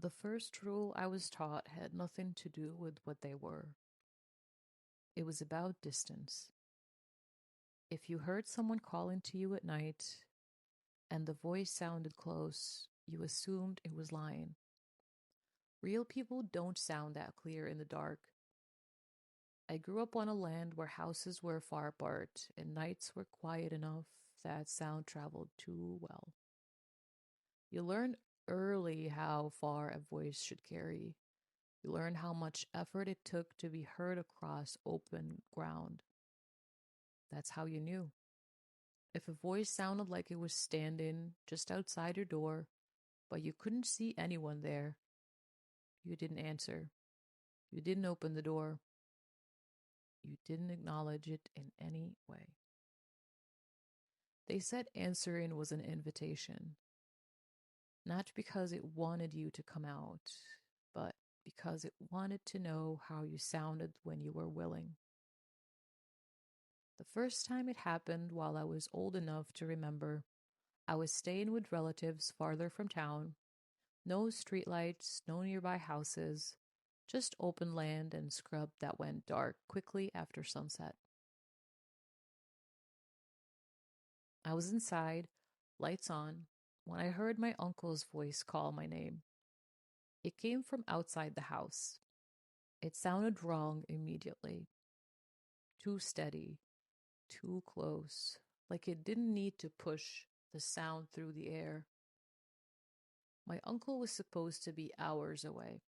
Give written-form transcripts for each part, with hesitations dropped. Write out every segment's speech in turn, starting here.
The first rule I was taught had nothing to do with what they were. It was about distance. If you heard someone calling to you at night and the voice sounded close, you assumed it was lying. Real people don't sound that clear in the dark. I grew up on a land where houses were far apart and nights were quiet enough that sound traveled too well. You learn early how far a voice should carry. You learn how much effort it took to be heard across open ground. That's how you knew. If a voice sounded like it was standing just outside your door, but you couldn't see anyone there, you didn't answer. You didn't open the door. You didn't acknowledge it in any way. They said answering was an invitation, not because it wanted you to come out, but because it wanted to know how you sounded when you were willing. The first time it happened while I was old enough to remember, I was staying with relatives farther from town. No streetlights, no nearby houses, just open land and scrub that went dark quickly after sunset. I was inside, lights on, when I heard my uncle's voice call my name. It came from outside the house. It sounded wrong immediately. Too steady, too close, like it didn't need to push the sound through the air. My uncle was supposed to be hours away.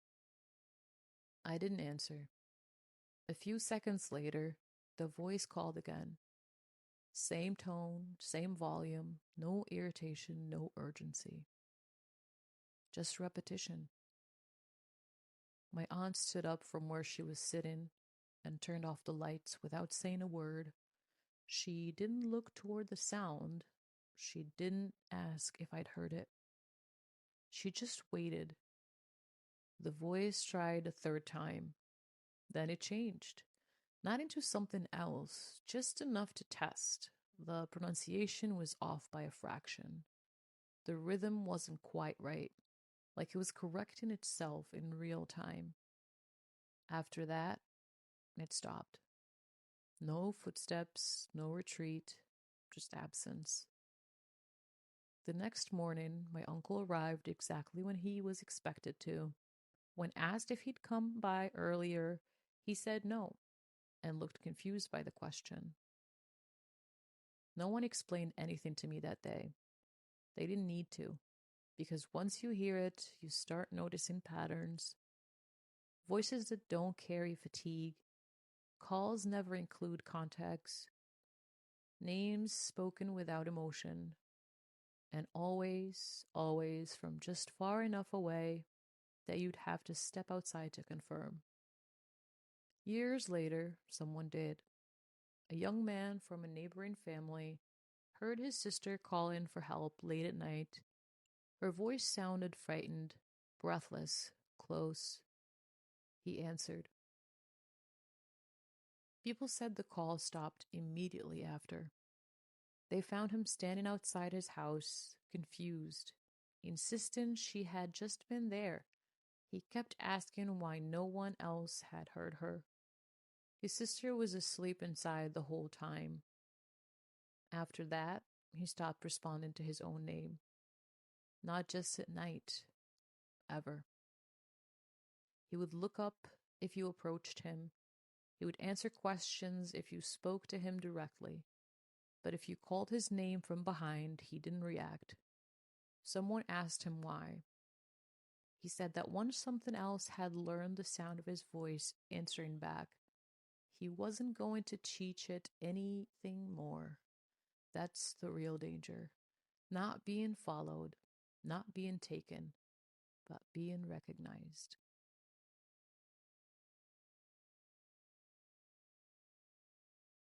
I didn't answer. A few seconds later, the voice called again. Same tone, same volume, no irritation, no urgency. Just repetition. My aunt stood up from where she was sitting and turned off the lights without saying a word. She didn't look toward the sound. She didn't ask if I'd heard it. She just waited. The voice tried a third time. Then it changed. Not into something else, just enough to test. The pronunciation was off by a fraction. The rhythm wasn't quite right, like it was correcting itself in real time. After that, it stopped. No footsteps, no retreat, just absence. The next morning, my uncle arrived exactly when he was expected to. When asked if he'd come by earlier, he said no and looked confused by the question. No one explained anything to me that day. They didn't need to, because once you hear it, you start noticing patterns. Voices that don't carry fatigue, calls never include context, names spoken without emotion, and always from just far enough away that you'd have to step outside to confirm. Years later, someone did. A young man from a neighboring family heard his sister calling for help late at night. Her voice sounded frightened, breathless, close. He answered. People said the call stopped immediately after. They found him standing outside his house, confused, insistent she had just been there. He kept asking why no one else had heard her. His sister was asleep inside the whole time. After that, he stopped responding to his own name. Not just at night, ever. He would look up if you approached him. He would answer questions if you spoke to him directly. But if you called his name from behind, he didn't react. Someone asked him why. He said that once something else had learned the sound of his voice answering back, he wasn't going to teach it anything more. That's the real danger. Not being followed, not being taken, but being recognized.